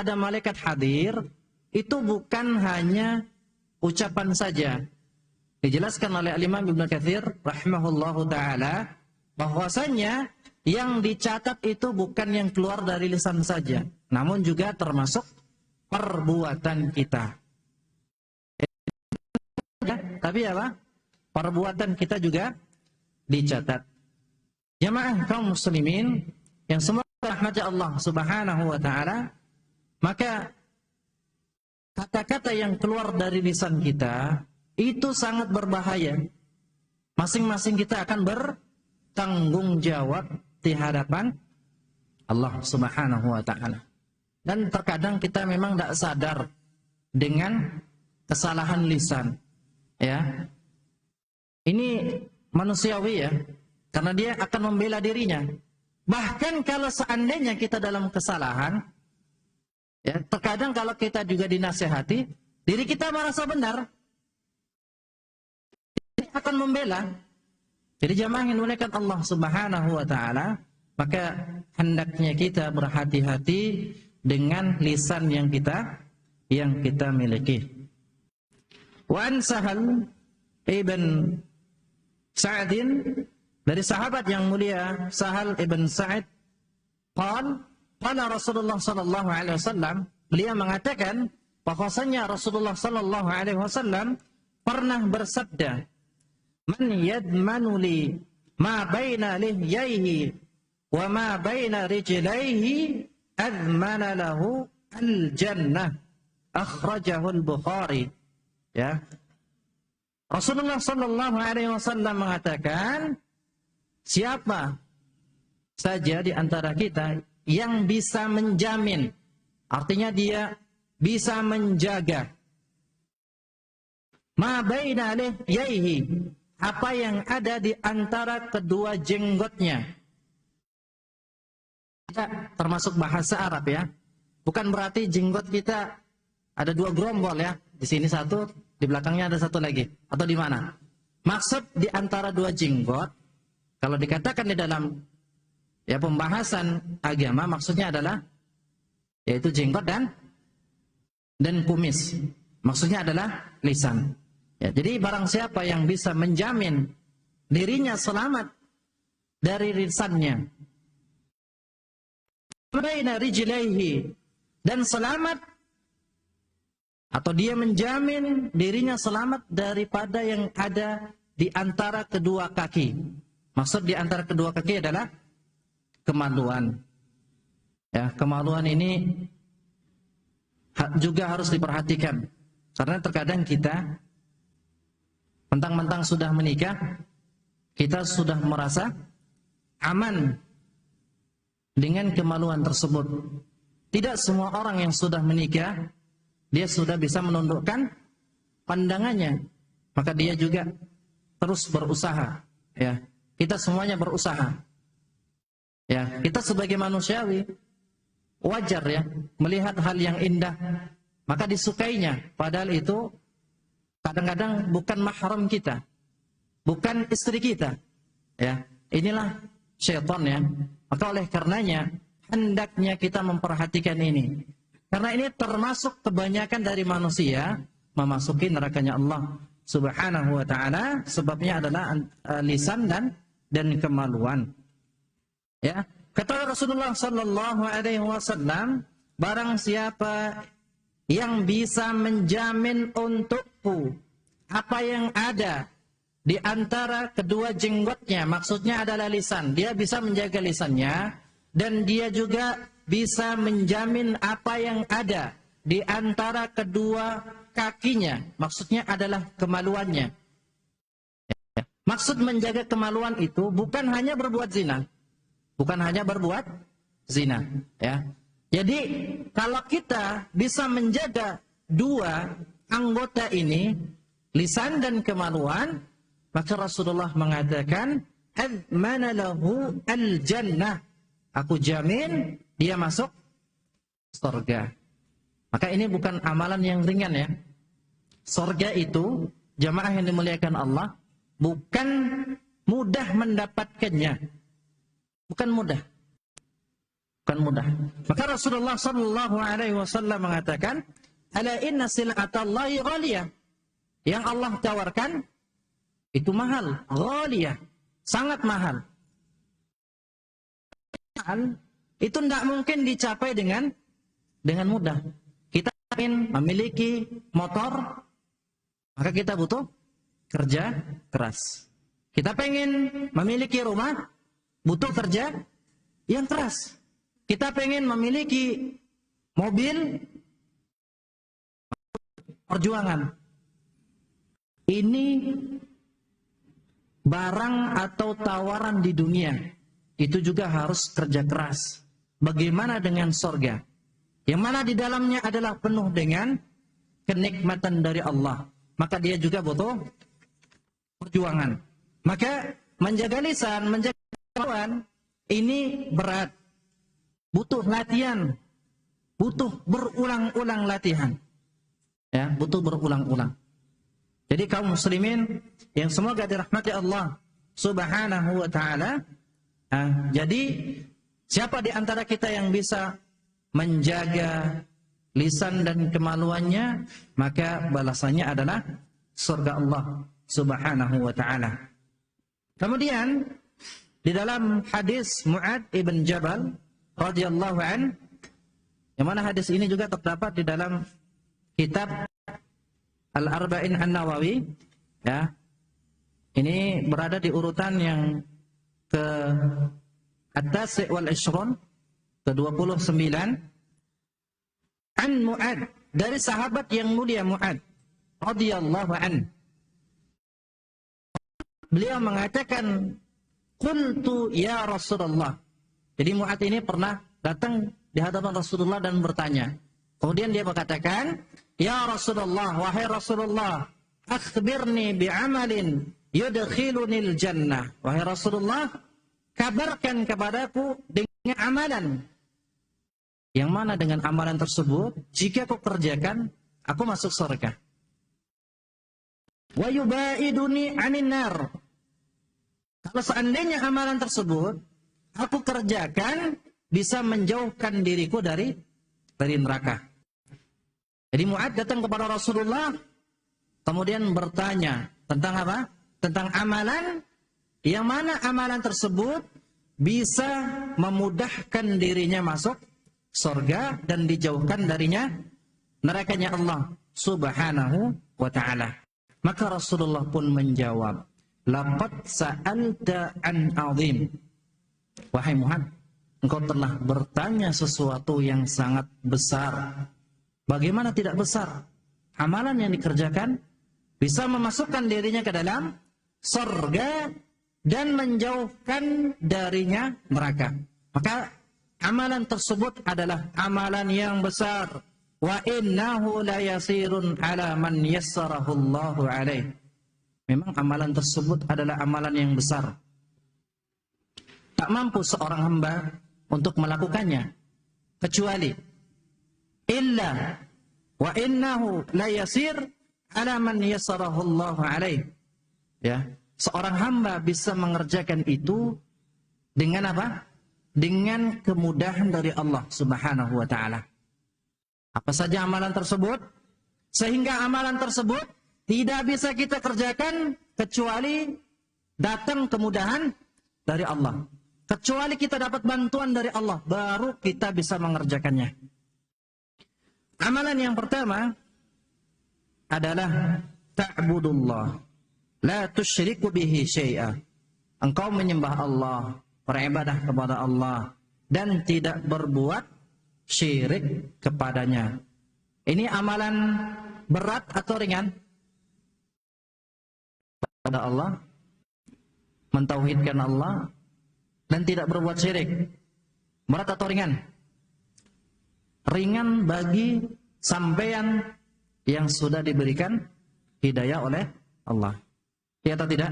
ada malaikat hadir, itu bukan hanya ucapan saja. Dijelaskan oleh Imam Ibnu Katsir rahimahullahu taala bahwasanya yang dicatat itu bukan yang keluar dari lisan saja, namun juga termasuk perbuatan kita. Tapi apa? Perbuatan kita juga dicatat. Jamaah kaum muslimin yang semoga rahmat Allah Subhanahu wa taala, maka kata-kata yang keluar dari lisan kita itu sangat berbahaya. Masing-masing kita akan bertanggung jawab di hadapan Allah Subhanahu wa taala. Dan terkadang kita memang tidak sadar dengan kesalahan lisan. Ya. Ini manusiawi ya. Karena dia akan membela dirinya. Bahkan kalau seandainya kita dalam kesalahan, ya, terkadang kalau kita juga dinasihati, diri kita merasa benar, dia akan membela. Jadi jamaah yang dimuliakan Allah Subhanahu wa taala, maka hendaknya kita berhati-hati dengan lisan yang kita miliki. Wa an Sahal ibn Sa'din, dari sahabat yang mulia Sahal ibn Sa'id, qala Rasulullah sallallahu alaihi wasallam, beliau mengatakan bahwasanya Rasulullah sallallahu alaihi wasallam pernah bersabda, "Man yadmanu li ma baina lihyaihi wa ma baina rijlaihi admana lahu al-jannah." Akhrajahu al-Bukhari. Ya. Rasulullah sallallahu alaihi wasallam mengatakan, siapa saja di antara kita yang bisa menjamin, artinya dia bisa menjaga ma baina lihyaihi, apa yang ada di antara kedua jenggotnya. Kita termasuk bahasa Arab ya. Bukan berarti jenggot kita ada dua gerombol ya. Di sini satu, di belakangnya ada satu lagi. Atau di mana? Maksud di antara dua jenggot, kalau dikatakan di dalam ya pembahasan agama, maksudnya adalah yaitu jenggot dan kumis. Maksudnya adalah lisan. Ya, jadi barang siapa yang bisa menjamin dirinya selamat dari lisannya, baina rijlaihi, dan selamat, atau dia menjamin dirinya selamat daripada yang ada di antara kedua kaki. Maksud di antara kedua kaki adalah kemaluan. Ya, kemaluan ini juga harus diperhatikan. Karena terkadang kita mentang-mentang sudah menikah, kita sudah merasa aman dengan kemaluan tersebut. Tidak semua orang yang sudah menikah dia sudah bisa menundukkan pandangannya, maka dia juga terus berusaha. Ya, kita semuanya berusaha. Ya, kita sebagai manusiawi wajar ya melihat hal yang indah, maka disukainya. Padahal itu kadang-kadang bukan mahram kita, bukan istri kita. Ya, inilah syaitan ya. Maka oleh karenanya hendaknya kita memperhatikan ini. Karena ini termasuk kebanyakan dari manusia memasuki nerakanya Allah Subhanahu wa taala, sebabnya adalah lisan dan kemaluan. Ya, kata Rasulullah sallallahu alaihi wasallam, barang siapa yang bisa menjamin untukku apa yang ada di antara kedua jenggotnya, maksudnya adalah lisan. Dia bisa menjaga lisannya, dan dia juga bisa menjamin apa yang ada di antara kedua kakinya, maksudnya adalah kemaluannya. Maksud menjaga kemaluan itu bukan hanya berbuat zina, bukan hanya berbuat zina. Ya. Jadi kalau kita bisa menjaga dua anggota ini, lisan dan kemaluan, maka Rasulullah mengatakan, "Admana lahu al-jannah." Aku jamin dia masuk surga. Maka ini bukan amalan yang ringan ya. Surga itu, jamaah yang dimuliakan Allah, bukan mudah mendapatkannya. Bukan mudah. bukan mudah. Maka Rasulullah sallallahu alaihi wasallam mengatakan, "Ala inna sil'atallahi ghaliyah." Yang Allah tawarkan itu mahal, ghaliyah, sangat mahal. Itu tidak mungkin dicapai dengan mudah. Kita ingin memiliki motor, maka kita butuh kerja keras. Kita pengen memiliki rumah, butuh kerja yang keras. Kita pengen memiliki mobil, perjuangan. Ini barang atau tawaran di dunia, itu juga harus kerja keras. Bagaimana dengan surga? Yang mana di dalamnya adalah penuh dengan kenikmatan dari Allah. Maka dia juga butuh perjuangan. Maka menjaga lisan, menjaga kemauan, ini berat. Butuh latihan. Butuh berulang-ulang latihan. Ya, butuh berulang-ulang. Jadi kaum muslimin yang semoga dirahmati Allah Subhanahu wa ta'ala, jadi siapa di antara kita yang bisa menjaga lisan dan kemaluannya, maka balasannya adalah surga Allah Subhanahu wa ta'ala. Kemudian di dalam hadis Mu'ad ibn Jabal radhiyallahu an, yang mana hadis ini juga terdapat di dalam kitab Al-Arba'in An-Nawawi, ya. Ini berada di urutan yang ke at-tasi' wal 20, ke-29. An Mu'ad, dari sahabat yang mulia Mu'ad radhiyallahu an. Beliau mengatakan, "Qultu ya Rasulullah." Jadi Mu'ad ini pernah datang di hadapan Rasulullah dan bertanya. Kemudian dia mengatakan, "Ya Rasulullah, wahai Rasulullah, akhbirni bi'amalin yudkhilunil jannah." Wahai Rasulullah, kabarkan kepadaku dengan amalan. Yang mana dengan amalan tersebut, jika aku kerjakan, aku masuk surga. Wa yubaiduni 'anin nar. Kalau seandainya amalan tersebut aku kerjakan, bisa menjauhkan diriku dari neraka. Jadi Mu'ad datang kepada Rasulullah, kemudian bertanya tentang apa? Tentang amalan, yang mana amalan tersebut bisa memudahkan dirinya masuk surga dan dijauhkan darinya nerakanya Allah Subhanahu wa ta'ala. Maka Rasulullah pun menjawab, "Laqad sa'alta an 'azim." Wahai Mu'ad, engkau telah bertanya sesuatu yang sangat besar. Bagaimana tidak besar? Amalan yang dikerjakan bisa memasukkan dirinya ke dalam surga dan menjauhkan darinya neraka. Maka amalan tersebut adalah amalan yang besar. Wa innahu la yasirun ala man yassarahu Allahu alaih. Memang amalan tersebut adalah amalan yang besar. Tak mampu seorang hamba untuk melakukannya kecuali illa wa innahu la yasir ala man yassarahu Allah alaih. Ya, seorang hamba bisa mengerjakan itu dengan apa? Dengan kemudahan dari Allah Subhanahu wa taala. Apa saja amalan tersebut? Sehingga amalan tersebut tidak bisa kita kerjakan kecuali datang kemudahan dari Allah. Kecuali kita dapat bantuan dari Allah, baru kita bisa mengerjakannya. Amalan yang pertama adalah ta'budullah, la tusyriku bihi syai'a. Engkau menyembah Allah, beribadah kepada Allah, dan tidak berbuat syirik kepadanya. Ini amalan berat atau ringan? Kepada Allah, mentauhidkan Allah, dan tidak berbuat syirik. Berat atau ringan? Ringan bagi sampeyan yang sudah diberikan hidayah oleh Allah. Ya atau tidak?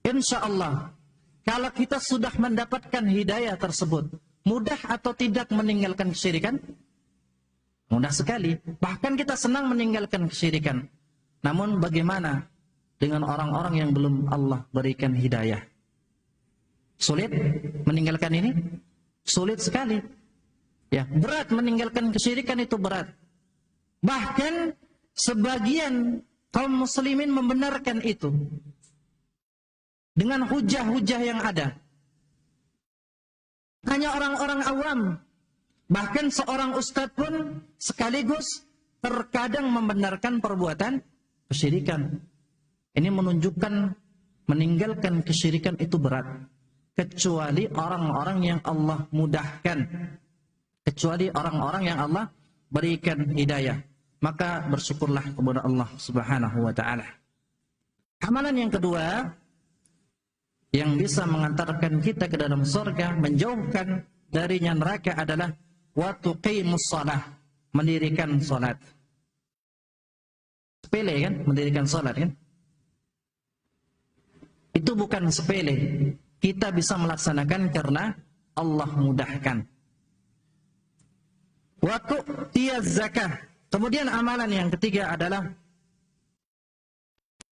Insya Allah, kalau kita sudah mendapatkan hidayah tersebut, mudah atau tidak meninggalkan kesyirikan? Mudah sekali. Bahkan kita senang meninggalkan kesyirikan. Namun bagaimana dengan orang-orang yang belum Allah berikan hidayah? Sulit meninggalkan ini? Sulit sekali. Ya, berat meninggalkan kesyirikan itu berat. Bahkan sebagian kaum muslimin membenarkan itu dengan hujah-hujah yang ada. Hanya orang-orang awam, bahkan seorang ustadz pun sekaligus terkadang membenarkan perbuatan kesyirikan. Ini menunjukkan meninggalkan kesyirikan itu berat. Kecuali orang-orang yang Allah mudahkan. Kecuali orang-orang yang Allah berikan hidayah. Maka bersyukurlah kepada Allah Subhanahu wa ta'ala. Amalan yang kedua yang bisa mengantarkan kita ke dalam surga, menjauhkan darinya neraka adalah wa tuqimus shalah, mendirikan salat. Sepele kan, mendirikan salat kan? Itu bukan sepele. Kita bisa melaksanakan karena Allah mudahkan. Wa tu'tiyaz zakah. Kemudian amalan yang ketiga adalah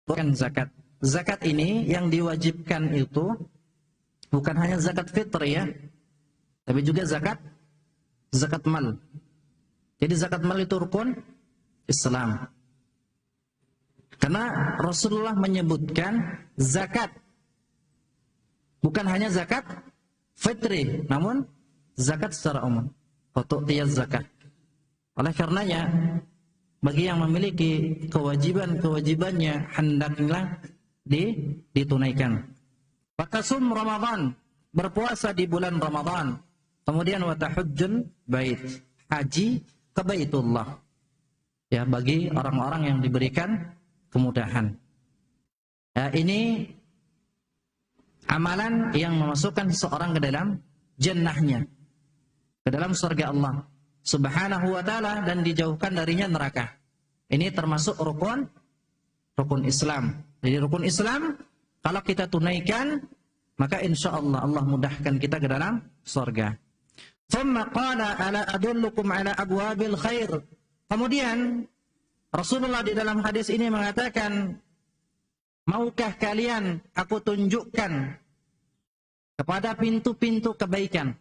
bukan zakat. Zakat ini yang diwajibkan itu bukan hanya zakat fitri ya, tapi juga zakat mal. Jadi zakat mal itu rukun Islam. Karena Rasulullah menyebutkan zakat bukan hanya zakat fitri, namun zakat secara umum. Tu'tiyaz zakat. Oleh karenanya, bagi yang memiliki kewajiban-kewajibannya hendaklah ditunaikan. Fatasum Ramadan, berpuasa di bulan Ramadan. Kemudian wa tahujjul bait, haji ke Baitullah. Ya, bagi orang-orang yang diberikan kemudahan. Ya, ini amalan yang memasukkan seseorang ke dalam jannahnya, ke dalam surga Allah Subhanahu wa ta'ala, dan dijauhkan darinya neraka. Ini termasuk rukun Islam. Jadi rukun Islam kalau kita tunaikan, maka insyaallah Allah mudahkan kita ke dalam surga. Thumma qala ala adullukum ala abwabil khair. Kemudian Rasulullah di dalam hadis ini mengatakan, maukah kalian aku tunjukkan kepada pintu-pintu kebaikan?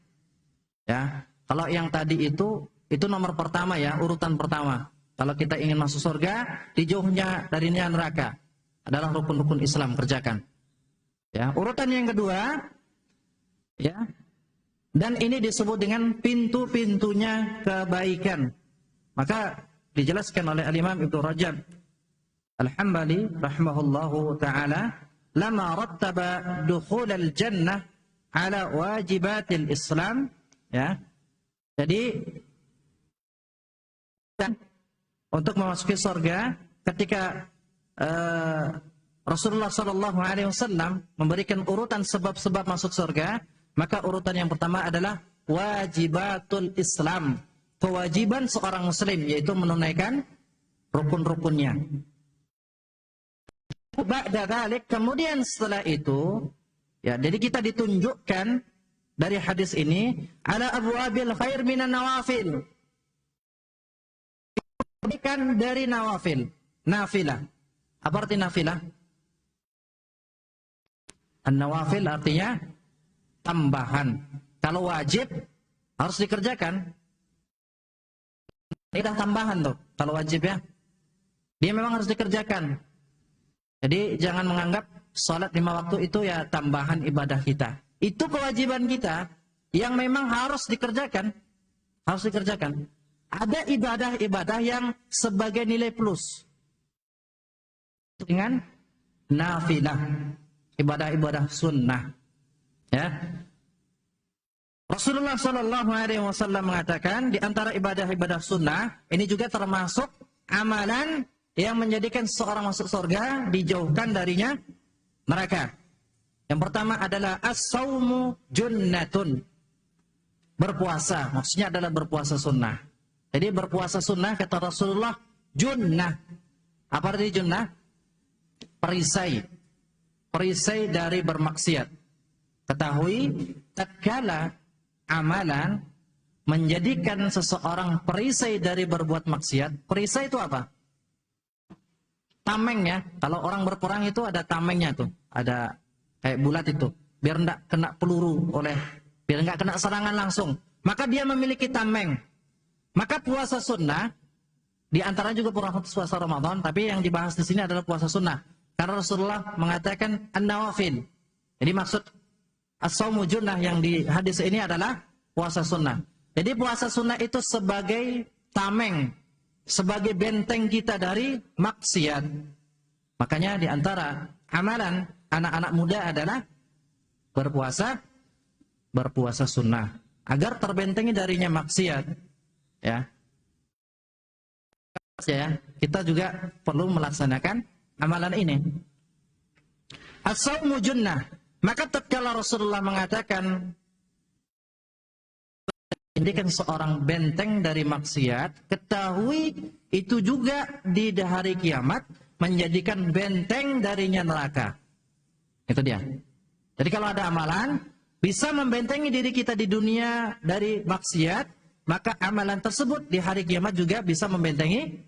Ya, kalau yang tadi itu nomor pertama ya, urutan pertama. Kalau kita ingin masuk surga, dijauhnya darinya neraka adalah rukun-rukun Islam, kerjakan. Ya, urutan yang kedua, ya, dan ini disebut dengan pintu-pintunya kebaikan. Maka dijelaskan oleh Al-Imam Ibnu Rajab Al-Hambali rahimahullahu ta'ala, lama rattaba dukhulal jannah ala wajibatil Islam. Ya, jadi untuk memasuki surga, ketika Rasulullah SAW memberikan urutan sebab-sebab masuk surga, maka urutan yang pertama adalah wajibatul Islam, kewajiban seorang muslim, yaitu menunaikan rukun-rukunnya. Ba'da dzalik, kemudian setelah itu, ya, jadi kita ditunjukkan dari hadis ini ala abwabil khair minan nawafil. Kebaikan dari nawafil, nafilah. Apa arti nafilah? An-nawafil artinya tambahan. Kalau wajib harus dikerjakan. Ini dah tambahan tuh. Kalau wajib ya, dia memang harus dikerjakan. Jadi jangan menganggap salat 5 waktu itu ya tambahan ibadah kita. Itu kewajiban kita yang memang harus dikerjakan. Harus dikerjakan. Ada ibadah-ibadah yang sebagai nilai plus dengan nafilah, ibadah-ibadah sunnah. Ya. Rasulullah SAW mengatakan di antara ibadah-ibadah sunnah ini juga termasuk amalan yang menjadikan seorang masuk surga, dijauhkan darinya neraka. Yang pertama adalah as-saumu junnatun, berpuasa. Maksudnya adalah berpuasa sunnah. Jadi berpuasa sunnah kata Rasulullah junnah. Apa arti junnah? Perisai. Perisai dari bermaksiat. Ketahui tatkala amalan menjadikan seseorang perisai dari berbuat maksiat. Perisai itu apa? Tamengnya. Kalau orang berperang itu ada tamengnya tuh. Ada kayak bulat itu. Biar enggak kena peluru oleh biar nggak kena serangan langsung. Maka dia memiliki tameng. Maka puasa sunnah, di antara juga puasa Ramadan, tapi yang dibahas di sini adalah puasa sunnah. Karena Rasulullah mengatakan an-nawafil. Jadi maksud as-shaumu junnah yang di hadis ini adalah puasa sunnah. Jadi puasa sunnah itu sebagai tameng, sebagai benteng kita dari maksiat. Makanya di antara amalan anak-anak muda adalah berpuasa sunnah agar terbentengi darinya maksiat. Ya, kita juga perlu melaksanakan amalan ini. As-shaumu junnah. Maka tatkala Rasulullah mengatakan menjadikan seorang benteng dari maksiat, ketahui itu juga di hari kiamat menjadikan benteng darinya neraka. Itu dia. Jadi kalau ada amalan bisa membentengi diri kita di dunia dari maksiat, maka amalan tersebut di hari kiamat juga bisa membentengi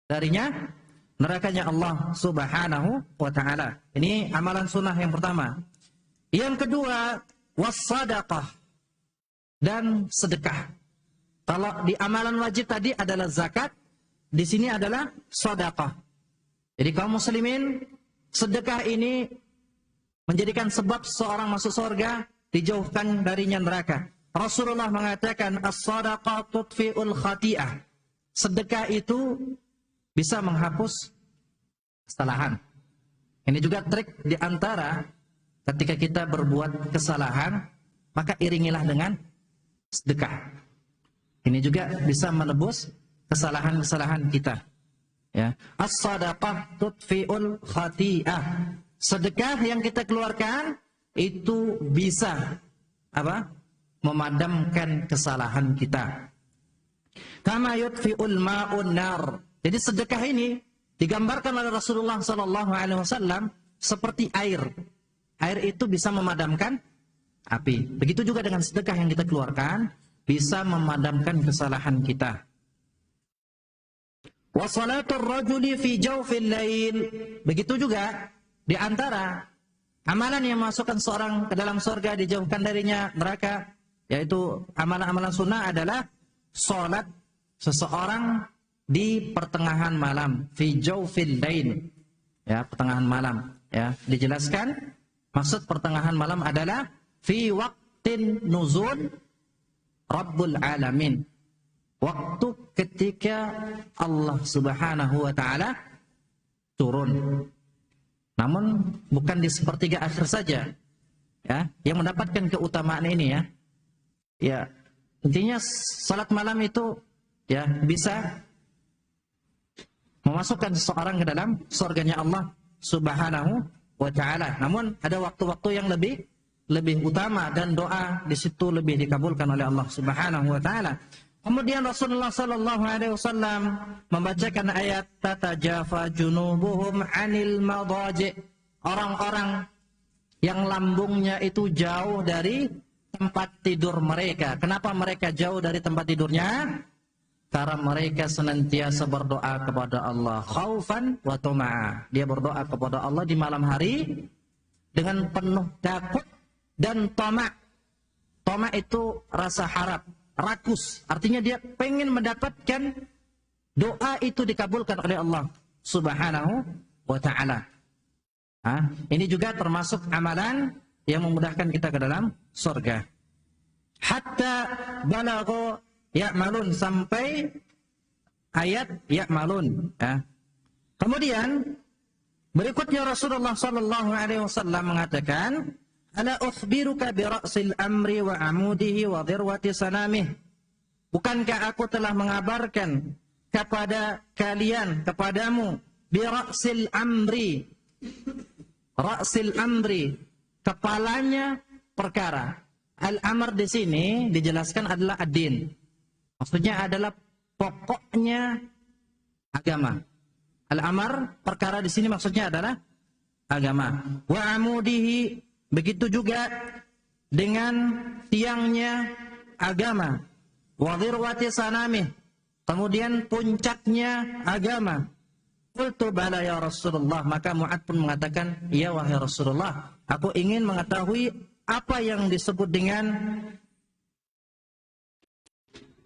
darinya nerakanya Allah Subhanahu wa ta'ala. Ini amalan sunnah yang pertama. Yang kedua, wassadaqah, dan sedekah. Kalau di amalan wajib tadi adalah zakat, di sini adalah sedekah. Jadi kaum muslimin, sedekah ini menjadikan sebab seorang masuk surga, dijauhkan darinya neraka. Rasulullah mengatakan as-shadaqah tudfi'ul khati'ah. Sedekah itu bisa menghapus kesalahan. Ini juga trik di antara ketika kita berbuat kesalahan, maka iringilah dengan sedekah. Ini juga bisa menebus kesalahan-kesalahan kita. Ya, as-shadaqah tudfi'ul khati'ah. Sedekah yang kita keluarkan itu bisa memadamkan kesalahan kita. Kama yudfi'ul ma'un nar. Jadi sedekah ini digambarkan oleh Rasulullah sallallahu alaihi wasallam seperti air. Air itu bisa memadamkan api. Begitu juga dengan sedekah yang kita keluarkan bisa memadamkan kesalahan kita. Wa salatul rajuli fi jawfil lail. Begitu juga di antara amalan yang memasukkan seorang ke dalam surga, dijauhkan darinya neraka, yaitu amalan-amalan sunnah adalah salat seseorang di pertengahan malam, fi jawfil lail. Ya, pertengahan malam, ya. Dijelaskan maksud pertengahan malam adalah fi waqtin nuzul Rabbul Alamin. Waktu ketika Allah Subhanahu wa ta'ala turun. Namun bukan di sepertiga akhir saja, ya, yang mendapatkan keutamaan ini, ya. Ya, intinya salat malam itu ya bisa memasukkan seseorang ke dalam surganya Allah Subhanahu wa ta'ala. Namun ada waktu-waktu yang lebih utama dan doa di situ lebih dikabulkan oleh Allah Subhanahu wa ta'ala. Kemudian Rasulullah sallallahu alaihi wasallam membacakan ayat tatajafa junubuhum 'anil madaji'. Orang-orang yang lambungnya itu jauh dari tempat tidur mereka. Kenapa mereka jauh dari tempat tidurnya? Karena mereka senantiasa berdoa kepada Allah khaufan wa tama'a. Dia berdoa kepada Allah di malam hari dengan penuh takut dan tama'. Tama' itu rasa harap, rakus. Artinya dia pengen mendapatkan doa itu dikabulkan oleh Allah Subhanahu wa ta'ala. Ini juga termasuk amalan yang memudahkan kita ke dalam surga. Hatta balagho ya'malun, sampai ayat ya'malun. Ya. Kemudian berikutnya Rasulullah sallallahu alaihi wasallam mengatakan, ala ukhbiruka bi ra'sil amri wa amudihi wa dirwati sanamih. Bukankah aku telah mengabarkan kepada kalian, kepadamu, bi ra'sil amri. Ra'sil amri, kepalanya perkara. Al-amr di sini dijelaskan adalah ad-din. Maksudnya adalah pokoknya agama. Al-amr, perkara di sini maksudnya adalah agama. Wa amudihi, begitu juga dengan tiangnya agama. Wa dhirwati sanamih, kemudian puncaknya agama. Qultu bala ya Rasulullah, maka Mu'ad pun mengatakan, ya wahai Rasulullah, aku ingin mengetahui apa yang disebut dengan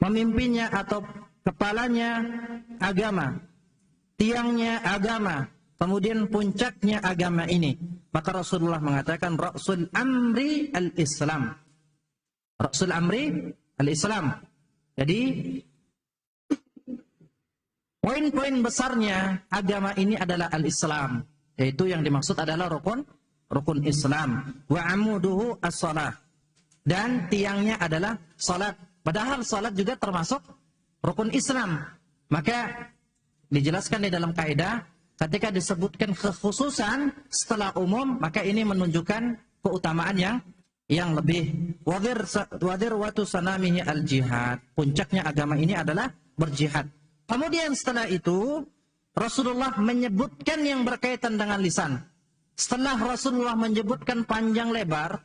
pemimpinnya atau kepalanya agama, tiangnya agama, kemudian puncaknya agama ini. Maka Rasulullah mengatakan Ra'sul amri al-Islam. Ra'sul amri al-Islam. Jadi poin-poin besarnya agama ini adalah al-Islam, yaitu yang dimaksud adalah rukun Islam. Wa amuduhu as-shalah. Dan tiangnya adalah salat. Padahal salat juga termasuk rukun Islam. Maka dijelaskan di dalam kaidah, ketika disebutkan kekhususan setelah umum, maka ini menunjukkan keutamaan yang lebih. Wadir watu sanamihi al-jihad. Puncaknya agama ini adalah berjihad. Kemudian setelah itu Rasulullah menyebutkan yang berkaitan dengan lisan. Setelah Rasulullah menyebutkan panjang lebar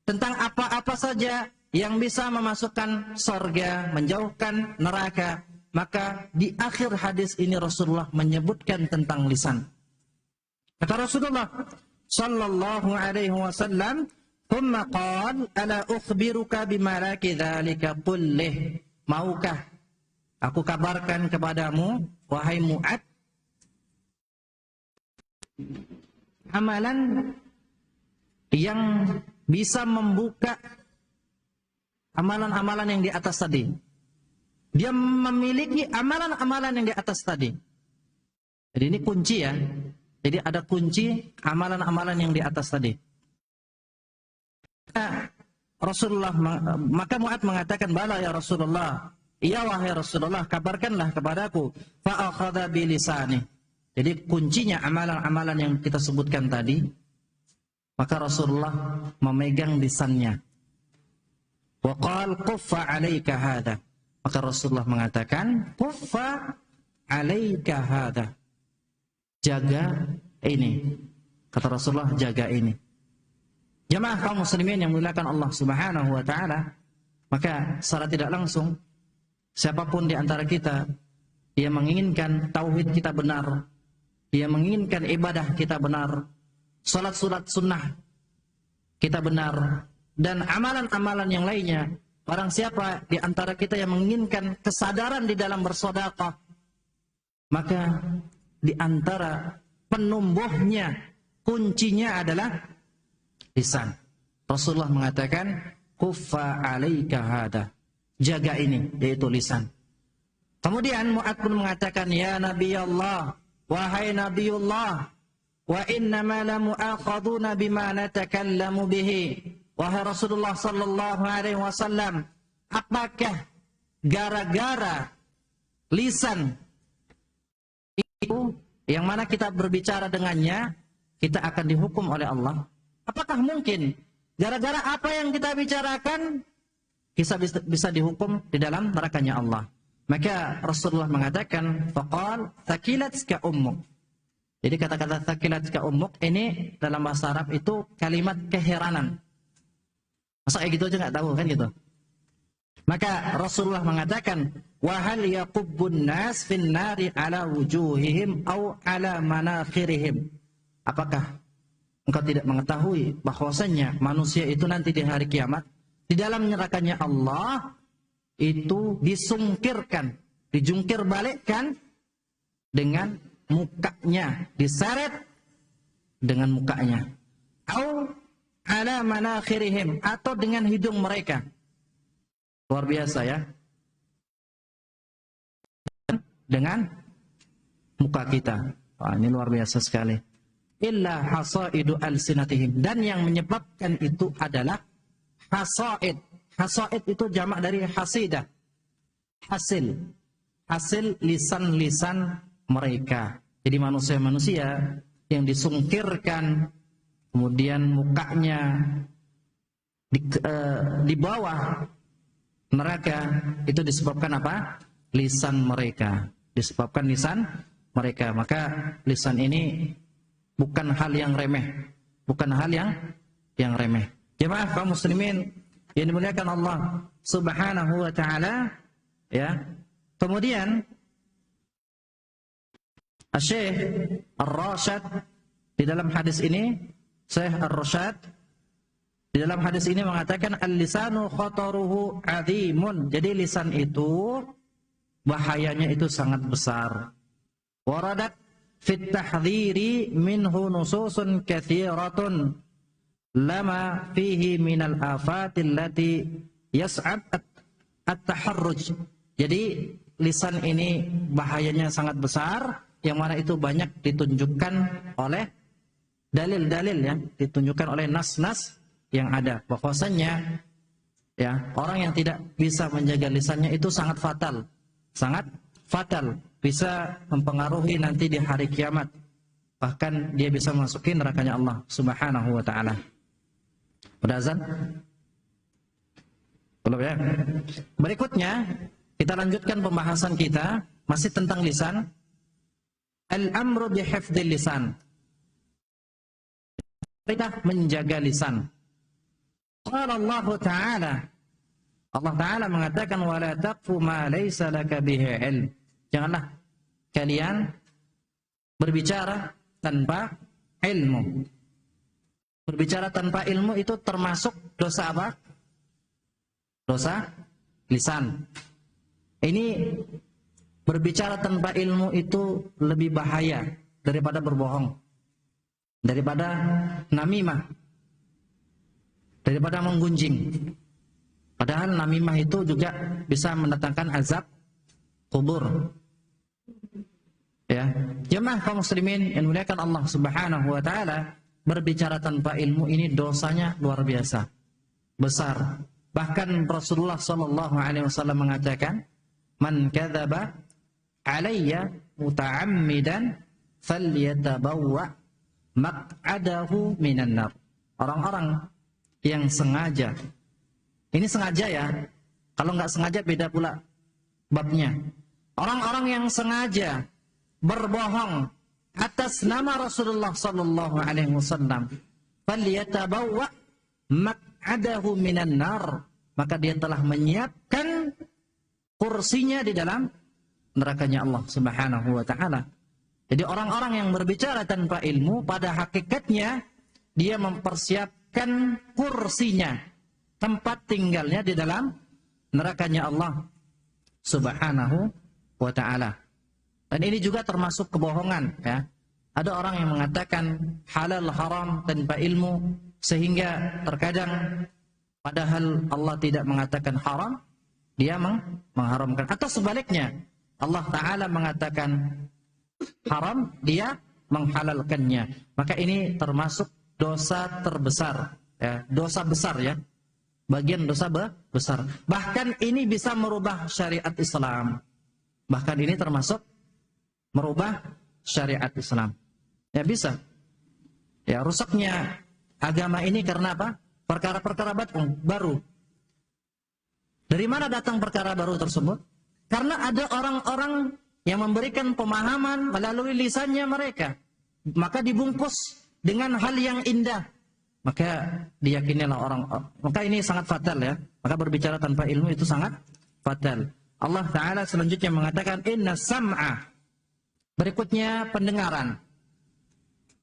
tentang apa-apa saja yang bisa memasukkan surga, menjauhkan neraka, maka di akhir hadis ini Rasulullah menyebutkan tentang lisan. Kata Rasulullah sallallahu alaihi wasallam, "Tsumma qala, ala ukhbiruka bima laki dzalika kullih." Maukah aku kabarkan kepadamu, wahai Mu'ad, amalan yang bisa membuka amalan-amalan yang di atas tadi. Dia memiliki amalan-amalan yang di atas tadi. Jadi ini kunci ya. Jadi ada kunci amalan-amalan yang di atas tadi. Rasulullah, maka Mu'ad mengatakan, "Bala ya Rasulullah." "Iya wahai Rasulullah, kabarkanlah kepadaku." Fa akhadha bi lisani. Jadi kuncinya amalan-amalan yang kita sebutkan tadi, maka Rasulullah memegang lisannya. Wa qala quffa 'alaika hadha. Maka Rasulullah mengatakan, "Quffa 'alaika hadha." Jaga ini. Kata Rasulullah, jaga ini. Jamaah kaum muslimin yang dimuliakan Allah Subhanahu wa taala, maka secara tidak langsung siapapun di antara kita dia menginginkan tauhid kita benar, dia menginginkan ibadah kita benar, salat-salat sunnah kita benar, dan amalan-amalan yang lainnya. Barang siapa di antara kita yang menginginkan kesadaran di dalam bersedekah, maka di antara penumbuhnya, kuncinya adalah lisan. Rasulullah mengatakan, "Kuffa 'alaika hada." Jaga ini, yaitu lisan. Kemudian Mu'ad pun mengatakan, "Ya Nabi Allah, wahai Nabiullah, wa innama la mu'akhaduna bima natakallamu bihi." Wahai Rasulullah sallallahu alaihi wasallam, apakah gara-gara lisan itu yang mana kita berbicara dengannya, kita akan dihukum oleh Allah? Apakah mungkin gara-gara apa yang kita bicarakan bisa dihukum di dalam nerakanya Allah? Maka Rasulullah mengatakan, faqal thaqilatka ummuk. Jadi kata-kata thaqilatka ummuk ini dalam bahasa Arab itu kalimat keheranan. Masa kayak gitu aja nggak tahu kan gitu. Maka Rasulullah mengatakan, wa hal yaqubbun nas fin nari ala wujuhihim au ala manakhirihim. Apakah engkau tidak mengetahui bahwasanya manusia itu nanti di hari kiamat di dalam nerakanya Allah itu disungkirkan, dijungkir balikkan dengan mukanya, diseret dengan mukanya. Au ala manakhirihim, atau dengan hidung mereka. Luar biasa ya. Dengan muka kita. Wah, ini luar biasa sekali. Illa hasaidu alsinatihim, dan yang menyebabkan itu adalah hasaid. Hasaid itu jamak dari hasidah. Hasil lisan-lisan mereka. Jadi manusia-manusia yang disungkirkan, kemudian mukanya di bawah neraka, itu disebabkan apa? Lisan mereka. Disebabkan lisan mereka. Maka lisan ini bukan hal yang remeh. Bukan hal yang remeh. Jemaah kaum muslimin yang dimuliakan Allah Subhanahu wa taala, ya. Kemudian Syekh Ar-Rasyad di dalam hadis ini, Syekh Ar-Rasyad Di dalam hadis ini mengatakan al-lisanu khataruhu azimun. Jadi lisan itu bahayanya itu sangat besar. Waradat fit tahdhiri minhu nususun katsiratun lama fihi minal afatil lati yas'ab at-taharruj. Jadi lisan ini bahayanya sangat besar, yang mana itu banyak ditunjukkan oleh dalil-dalil ya, ditunjukkan oleh nas-nas yang ada. Bahwasanya ya, orang yang tidak bisa menjaga lisannya itu sangat fatal. Sangat fatal, bisa mempengaruhi nanti di hari kiamat. Bahkan dia bisa masukin nerakanya Allah Subhanahu wa taala. Udah azan? Belum ya? Berikutnya kita lanjutkan pembahasan kita masih tentang lisan. Al-amru bihifdzil lisan. Perintah menjaga lisan. Qala Allah Ta'ala, Allah Ta'ala mengatakan wala taqfu ma laysa laka bihi ilm. Janganlah kalian berbicara tanpa ilmu. Berbicara tanpa ilmu itu termasuk dosa apa? Dosa lisan. Ini berbicara tanpa ilmu itu lebih bahaya daripada berbohong, daripada namimah, daripada menggunjing. Padahal namimah itu juga bisa mendatangkan azab kubur. Ya, jemaah kaum muslimin yang dimuliakan Allah Subhanahu wa taala, berbicara tanpa ilmu ini dosanya luar biasa besar. Bahkan Rasulullah sallallahu alaihi wasallam mengatakan, "Man kadzaba alayya muta'ammidan falyatabawwa maq'adahu minan nar." Orang-orang yang sengaja, ini sengaja ya, kalau nggak sengaja beda pula babnya. Orang-orang yang sengaja berbohong atas nama Rasulullah sallallahu alaihi wasallam, falyatabawwa maq'adahu minan nar, maka dia telah menyiapkan kursinya di dalam nerakanya Allah Subhanahu wa taala. Jadi orang-orang yang berbicara tanpa ilmu pada hakikatnya dia mempersiapkan kursinya, tempat tinggalnya di dalam nerakanya Allah Subhanahu wa taala. Dan ini juga termasuk kebohongan ya. Ada orang yang mengatakan halal haram tanpa ilmu, sehingga terkadang padahal Allah tidak mengatakan haram, dia mengharamkan. Atau sebaliknya, Allah Ta'ala mengatakan haram, dia menghalalkannya. Maka ini termasuk dosa terbesar ya, dosa besar ya, bagian dosa besar. Bahkan ini bisa merubah syariat Islam. Bahkan ini termasuk merubah syariat Islam. Ya bisa. Ya, rusaknya agama ini karena apa? Perkara-perkara baru. Dari mana datang perkara baru tersebut? Karena ada orang-orang yang memberikan pemahaman melalui lisannya mereka. Maka dibungkus dengan hal yang indah. Maka diyakinilah orang. Maka ini sangat fatal ya. Maka berbicara tanpa ilmu itu sangat fatal. Allah Ta'ala selanjutnya mengatakan inna sam'a. Berikutnya pendengaran.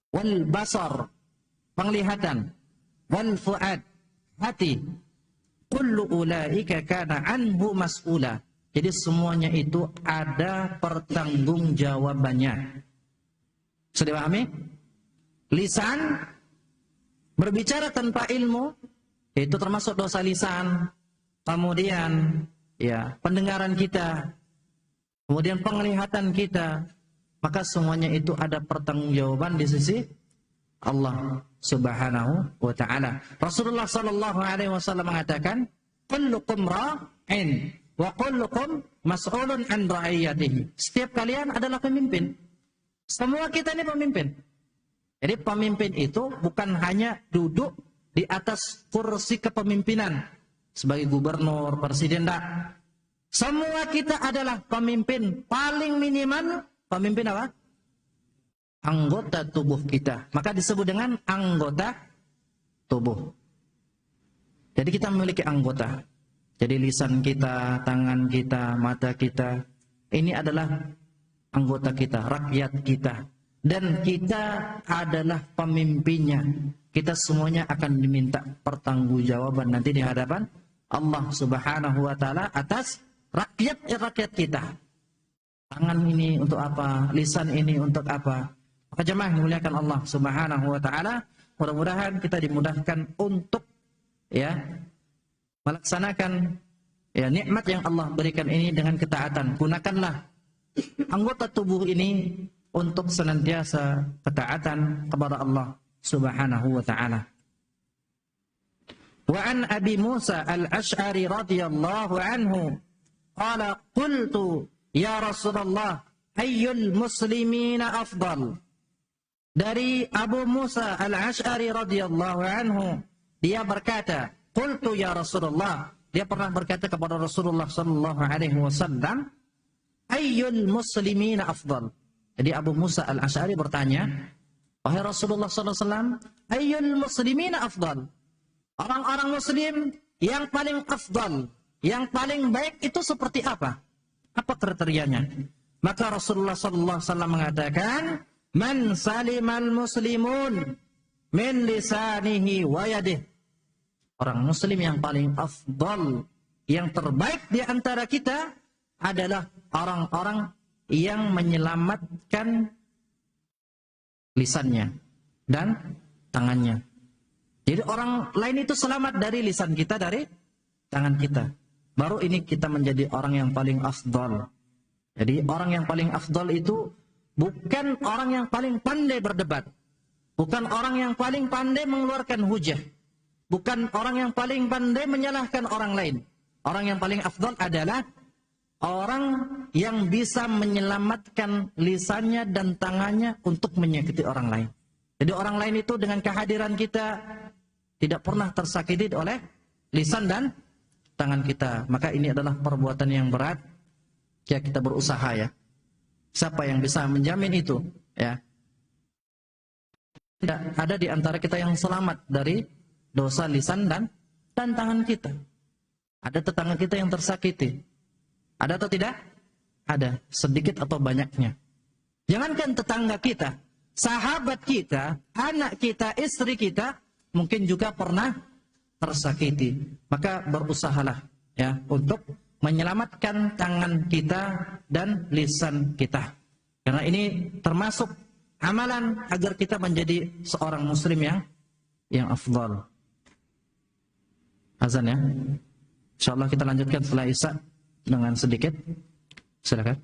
Wal basar, penglihatan. Wal fuad, hati. Kullu ulaika kana anhu mas'ula. Jadi semuanya itu ada pertanggungjawabannya. Sudah pahami? Lisan berbicara tanpa ilmu itu termasuk dosa lisan. Kemudian ya, pendengaran kita, kemudian penglihatan kita, maka semuanya itu ada pertanggungjawaban di sisi Allah Subhanahu wa taala. Rasulullah sallallahu alaihi wasallam mengatakan, "Kullukum ra'in wa kullukum mas'ulun an ra'iyatihi." Setiap kalian adalah pemimpin. Semua kita ini pemimpin. Jadi pemimpin itu bukan hanya duduk di atas kursi kepemimpinan sebagai gubernur, presiden, enggak. Semua kita adalah pemimpin. Paling minimal pemimpin apa? Anggota tubuh kita. Maka disebut dengan anggota tubuh. Jadi kita memiliki anggota. Jadi lisan kita, tangan kita, mata kita, ini adalah anggota kita, rakyat kita. dan kita adalah pemimpinnya. Kita semuanya akan diminta pertanggungjawaban nanti di hadapan Allah Subhanahu wa taala atas rakyat kita. Tangan ini untuk apa? Lisan ini untuk apa? Maka jemaah dimuliakan Allah Subhanahu wa taala, mudah-mudahan kita dimudahkan untuk ya melaksanakan ya nikmat yang Allah berikan ini dengan ketaatan. Gunakanlah anggota tubuh ini untuk senantiasa ketaatan kepada Allah Subhanahu wa taala. Wa an Abi Musa al-Asy'ari radhiyallahu anhu qala qultu ya Rasulullah ayyul muslimina afdal. Dari Abu Musa al-Asy'ari radhiyallahu anhu, dia berkata, qultu ya Rasulullah, dia pernah berkata kepada Rasulullah sallallahu alaihi wasallam, ayyul muslimina afdal. Jadi Abu Musa al-Asy'ari bertanya, wahai Rasulullah sallallahu alaihi wasallam, ayyul muslimina afdal? Orang-orang muslim yang paling afdal, yang paling baik itu seperti apa? Apa kriterianya? Maka Rasulullah sallallahu alaihi wasallam mengatakan, man salimal muslimun min lisanihi wa yadihi. Orang muslim yang paling afdal, yang terbaik di antara kita adalah orang-orang yang menyelamatkan lisannya dan tangannya. Jadi orang lain itu selamat dari lisan kita, dari tangan kita. Baru ini kita menjadi orang yang paling afdal. Jadi orang yang paling afdal itu bukan orang yang paling pandai berdebat. Bukan orang yang paling pandai mengeluarkan hujah. Bukan orang yang paling pandai menyalahkan orang lain. Orang yang paling afdal adalah orang yang bisa menyelamatkan lisannya dan tangannya untuk menyakiti orang lain. Jadi orang lain itu dengan kehadiran kita tidak pernah tersakiti oleh lisan dan tangan kita. Maka ini adalah perbuatan yang berat. Ya kita berusaha ya. Siapa yang bisa menjamin itu? Ya. Tidak ada di antara kita yang selamat dari dosa lisan dan tangan kita. Ada tetangga kita yang tersakiti. Ada atau tidak? Ada, sedikit atau banyaknya. Jangankan tetangga kita, sahabat kita, anak kita, istri kita, mungkin juga pernah tersakiti. Maka berusahalah ya untuk menyelamatkan tangan kita dan lisan kita. Karena ini termasuk amalan agar kita menjadi seorang muslim yang afdal. Azan ya. Insyaallah kita lanjutkan setelah Isya dengan sedikit. Silakan.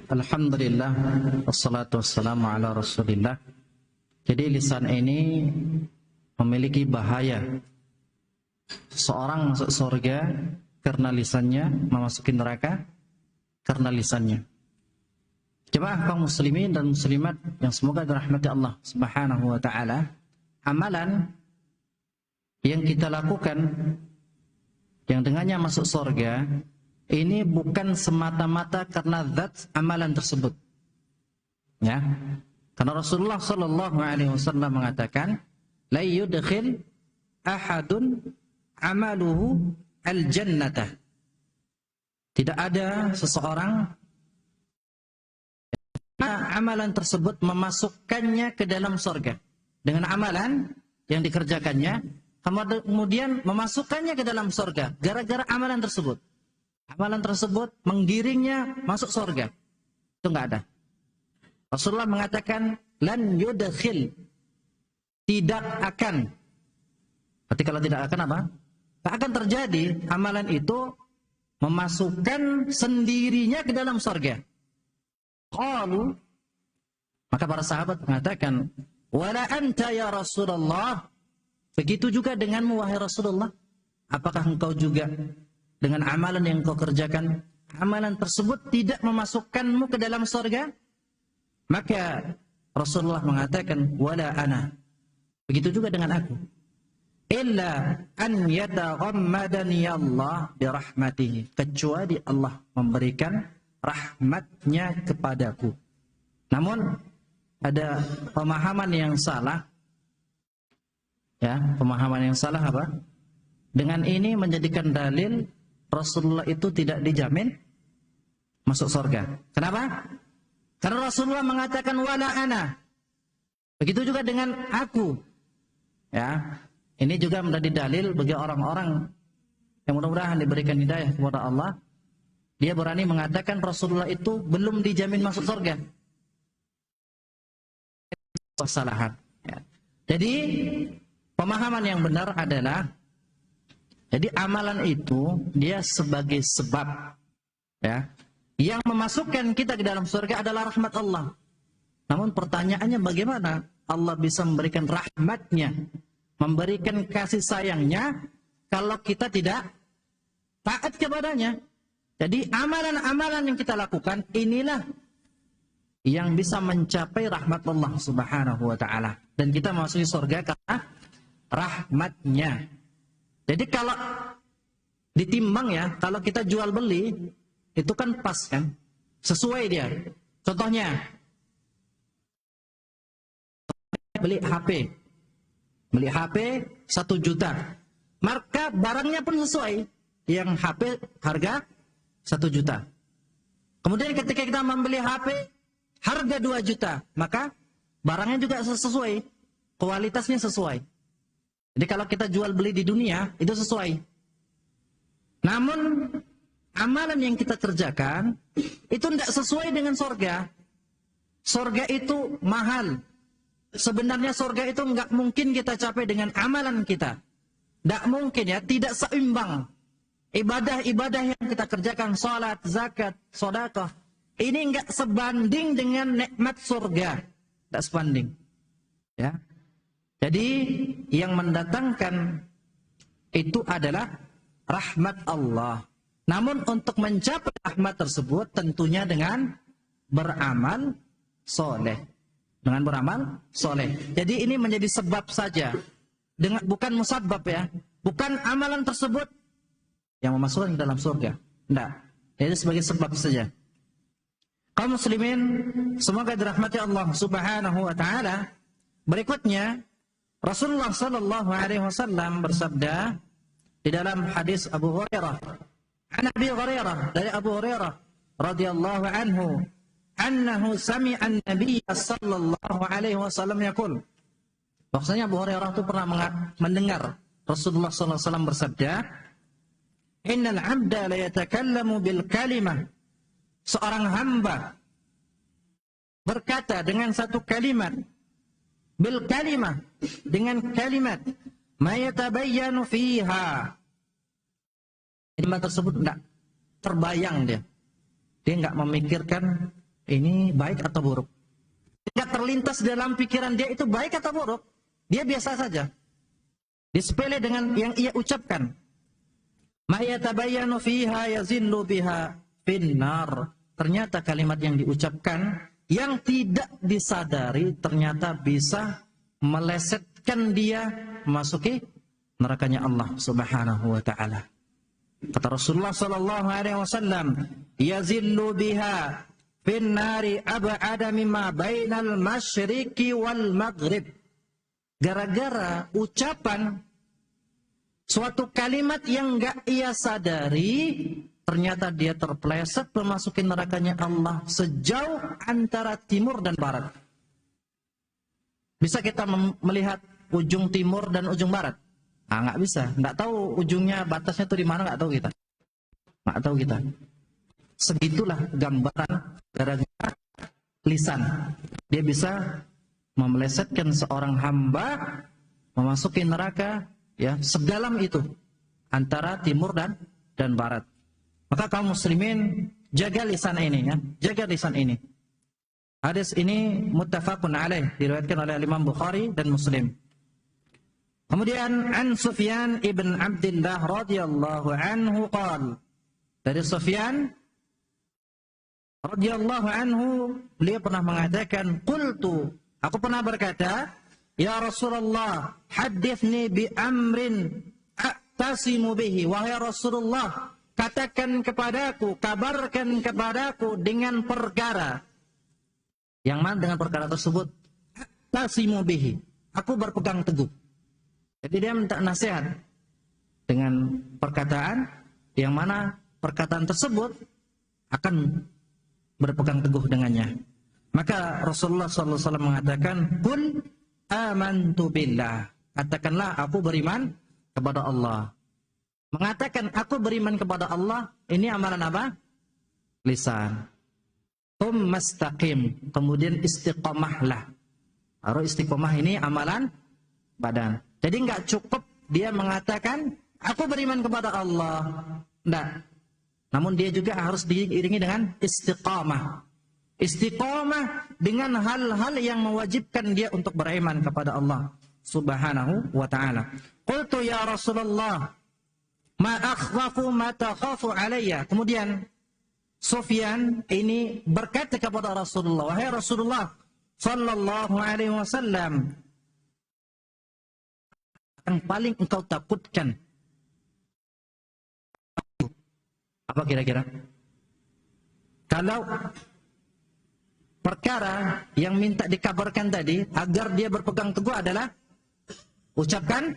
Alhamdulillah, wassalatu wassalamu ala rasulillah. Jadi lisan ini memiliki bahaya. Seorang masuk surga karena lisannya, memasuki neraka karena lisannya. Jemaah kaum muslimin dan muslimat yang semoga dirahmati Allah Subhanahu wa taala, amalan yang kita lakukan yang dengannya masuk surga ini bukan semata-mata karena zat amalan tersebut. Ya. Karena Rasulullah sallallahu alaihi wasallam mengatakan, "La yudkhil ahadun amaluhu al-jannata." Tidak ada seseorang amalan tersebut memasukkannya ke dalam surga. Dengan amalan yang dikerjakannya, kemudian memasukkannya ke dalam surga gara-gara amalan tersebut. Amalan tersebut menggiringnya masuk surga. Itu enggak ada. Rasulullah mengatakan lan yudkhil, tidak akan. Berarti kalau tidak akan apa? Tak akan terjadi amalan itu memasukkan sendirinya ke dalam surga. Qalu, maka para sahabat mengatakan, wala anta ya Rasulullah. Begitu juga denganmu wahai Rasulullah. Apakah engkau juga dengan amalan yang kau kerjakan, amalan tersebut tidak memasukkanmu ke dalam surga? Maka Rasulullah mengatakan, wala ana. Begitu juga dengan aku. Illa an yataghammadani Allah birahmatihi. Kecuali Allah memberikan rahmatnya kepadaku. Namun ada pemahaman yang salah. Ya, pemahaman yang salah apa? Dengan ini menjadikan dalil Rasulullah itu tidak dijamin masuk surga. Kenapa? Karena Rasulullah mengatakan wala ana. Begitu juga dengan aku. Ya, ini juga menjadi dalil bagi orang-orang yang mudah-mudahan diberikan hidayah kepada Allah. Dia berani mengatakan Rasulullah itu belum dijamin masuk surga. Kesalahan. Ya. Jadi pemahaman yang benar adalah, jadi amalan itu dia sebagai sebab, ya, yang memasukkan kita ke dalam surga adalah rahmat Allah. Namun pertanyaannya bagaimana Allah bisa memberikan rahmatnya, memberikan kasih sayangnya kalau kita tidak taat kepadanya? Jadi amalan-amalan yang kita lakukan inilah yang bisa mencapai rahmat Allah Subhanahu wa taala, dan kita masuk surga karena rahmatnya. Jadi kalau ditimbang ya, kalau kita jual beli itu kan pas kan, sesuai dia. Contohnya, beli HP. Beli HP 1 juta. Maka barangnya pun sesuai. Yang HP harga 1 juta. Kemudian ketika kita membeli HP harga 2 juta, maka barangnya juga sesuai. Kualitasnya sesuai. Jadi kalau kita jual beli di dunia, itu sesuai. Namun, amalan yang kita kerjakan, itu tidak sesuai dengan surga. Surga itu mahal. Sebenarnya surga itu nggak mungkin kita capai dengan amalan kita. Nggak mungkin ya, tidak seimbang. Ibadah-ibadah yang kita kerjakan, salat, zakat, sedekah, ini nggak sebanding dengan nikmat surga. Nggak sebanding. Ya. Jadi yang mendatangkan itu adalah rahmat Allah. Namun untuk mencapai rahmat tersebut tentunya dengan beramal soleh. Dengan beramal soleh. Jadi ini menjadi sebab saja. Bukan musabab ya. Bukan amalan tersebut yang memasukkan ke dalam surga. Tidak. Jadi sebagai sebab saja. Kaum muslimin, semoga dirahmati Allah Subhanahu wa taala. Berikutnya, Rasulullah sallallahu alaihi wasallam bersabda di dalam hadis Abu Hurairah. An Abi Hurairah, dari Abu Hurairah radhiyallahu anhu, annahu sami'a an-nabiy sallallahu alaihi wasallam yaqul. Bahwasanya Abu Hurairah itu pernah mendengar Rasulullah sallallahu alaihi wasallam bersabda, "Innal 'abda la yatakallamu bil kalimah." Seorang hamba berkata dengan satu kalimat, bil kalimah, dengan kalimat, ma yatabayyanu fiha. Kalimat tersebut tidak terbayang dia. Dia enggak memikirkan ini baik atau buruk. Tidak terlintas dalam pikiran dia itu baik atau buruk. Dia biasa saja. Disepele dengan yang ia ucapkan. Ma yatabayyanu fiha yazillu biha finnar. Ternyata kalimat yang diucapkan yang tidak disadari ternyata bisa melesetkan dia memasuki nerakanya Allah Subhanahu wa taala. Kata Rasulullah sallallahu alaihi wasallam, yazillu biha fin nari ab'ada mimma bainal masyriqi wal maghrib. Gara-gara ucapan suatu kalimat yang enggak ia sadari, ternyata dia terpeleset memasuki nerakanya Allah sejauh antara timur dan barat. Bisa kita melihat ujung timur dan ujung barat? Ah, nggak bisa. Nggak tahu ujungnya, batasnya itu di mana, nggak tahu kita. Nggak tahu kita. Segitulah gambaran gara-gara lisan. Dia bisa memelesetkan seorang hamba memasuki neraka ya sedalam itu antara timur dan barat. Maka kaum muslimin jaga lisan ini ya, jaga lisan ini. Hadis ini muttafaqun alaih, diriwayatkan oleh Imam Bukhari dan Muslim. Kemudian an Sufyan ibn Abdullah radhiyallahu anhu qala, dari Sufyan radhiyallahu anhu beliau pernah mengatakan, qultu, aku pernah berkata, ya Rasulullah, hadithni bi amrin a'tasimu bihi. Wahai Rasulullah, katakan kepadaku, kabarkan kepadaku dengan perkara. Yang mana dengan perkara tersebut? A'tasimu bihi. Aku berpegang teguh. Jadi dia minta nasihat dengan perkataan yang mana perkataan tersebut akan berpegang teguh dengannya. Maka Rasulullah SAW mengatakan, "Qul amantu billah." Katakanlah aku beriman kepada Allah. Mengatakan aku beriman kepada Allah, ini amalan apa? Lisan. Tsumastaqim, kemudian istiqomahlah. Baru istiqomah ini amalan badan. Jadi enggak cukup dia mengatakan aku beriman kepada Allah. Enggak. Namun dia juga harus diiringi dengan istiqamah. Istiqamah dengan hal-hal yang mewajibkan dia untuk beriman kepada Allah Subhanahu wa taala. Qultu ya Rasulullah, ma akhwafu ma takhafu alayya. Kemudian Sufyan ini berkata kepada Rasulullah, wahai Rasulullah sallallahu alaihi wasallam, yang paling engkau takutkan apa kira-kira? Kalau perkara yang minta dikabarkan tadi agar dia berpegang teguh adalah ucapkan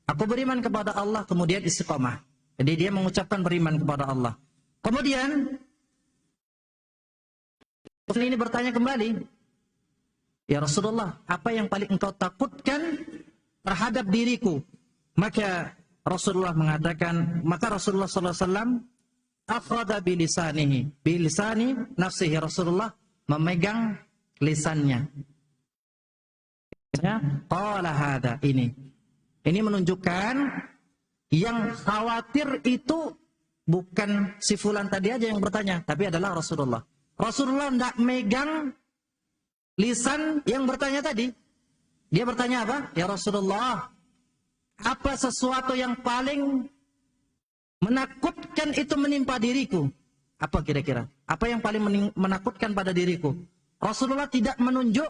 aku beriman kepada Allah, kemudian istiqamah. Jadi dia mengucapkan beriman kepada Allah. Kemudian ini bertanya kembali, ya Rasulullah, apa yang paling engkau takutkan terhadap diriku? Maka Rasulullah mengatakan, maka Rasulullah SAW afrada bilisanihi, bilisani nafsihi. Rasulullah memegang lisannya. Qala hada, ini menunjukkan yang khawatir itu bukan si fulan tadi aja yang bertanya, tapi adalah Rasulullah. Rasulullah tidak megang lisan yang bertanya tadi. Dia bertanya apa? Ya Rasulullah, apa sesuatu yang paling menakutkan itu menimpa diriku? Apa kira-kira? Apa yang paling menakutkan pada diriku? Rasulullah tidak menunjuk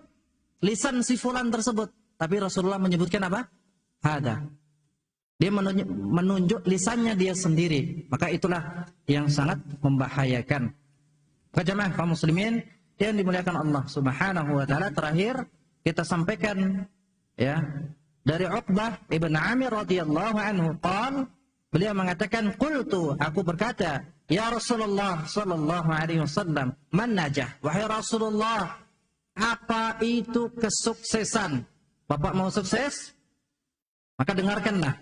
lisan si fulan tersebut, tapi Rasulullah menyebutkan apa? Hada. Dia menunjuk lisannya dia sendiri. Maka itulah yang sangat membahayakan. Jemaah kaum muslimin yang dimuliakan Allah Subhanahu wa taala, terakhir kita sampaikan ya dari Uqbah ibn Amir radhiyallahu anhu, beliau mengatakan, qultu, aku berkata, ya Rasulullah sallallahu alaihi wasallam, man najah, wahai Rasulullah, apa itu kesuksesan? Bapak mau sukses? Maka dengarkanlah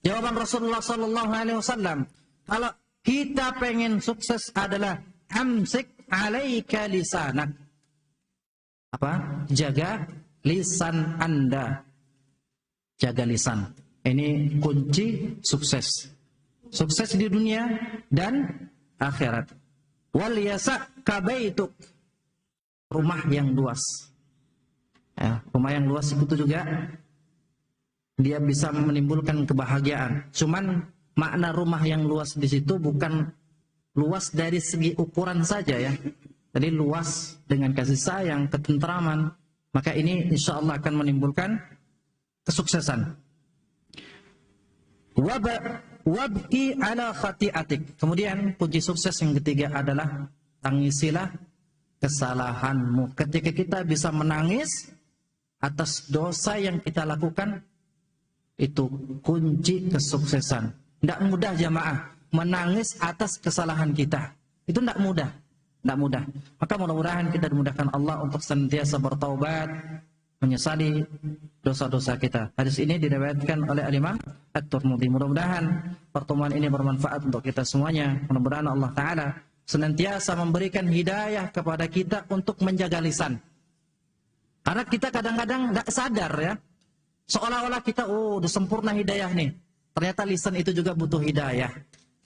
jawaban Rasulullah sallallahu alaihi wasallam. Kalau kita pengen sukses adalah amsik alaika lisanak. Apa? Jaga lisan Anda. Jaga lisan. Ini kunci sukses. Sukses di dunia dan akhirat. Wal yasa kabaituk. Rumah yang luas. Ya, rumah yang luas itu juga dia bisa menimbulkan kebahagiaan. Cuman makna rumah yang luas di situ bukan luas dari segi ukuran saja ya. Jadi luas dengan kasih sayang, ketentraman. Maka ini insya Allah akan menimbulkan kesuksesan. Wabki ala khati'atik. Kemudian kunci sukses yang ketiga adalah tangisilah kesalahanmu. Ketika kita bisa menangis atas dosa yang kita lakukan, itu kunci kesuksesan. Tidak mudah jamaah menangis atas kesalahan kita. Itu tidak mudah. Tidak mudah. Maka mudah-mudahan kita dimudahkan Allah untuk senantiasa bertaubat, menyesali dosa-dosa kita. Hadis ini diriwayatkan oleh Al-Imam At-Tirmidzi. Mudah-mudahan pertemuan ini bermanfaat untuk kita semuanya. Mudah-mudahan Allah Ta'ala senantiasa memberikan hidayah kepada kita untuk menjaga lisan. Karena kita kadang-kadang tidak sadar ya, seolah-olah kita udah sempurna hidayah nih. Ternyata lisan itu juga butuh hidayah.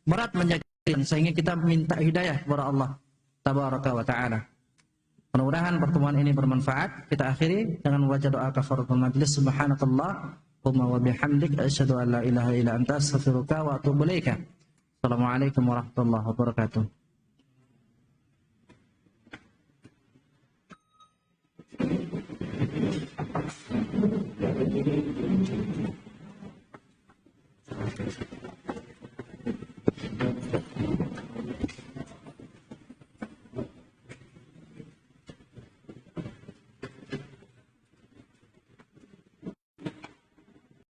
Berat menjaga lisan, sehingga kita minta hidayah kepada Allah Tabaraka wa Ta'ala. Mudah-mudahan pertemuan ini bermanfaat. Kita akhiri dengan membaca doa kafaratul majlis. Subhanakallah wa bihamdik, asyhadu an la ilaha illa anta, astaghfiruka wa atubu ilaika. Assalamualaikum warahmatullahi wabarakatuh. Thank you.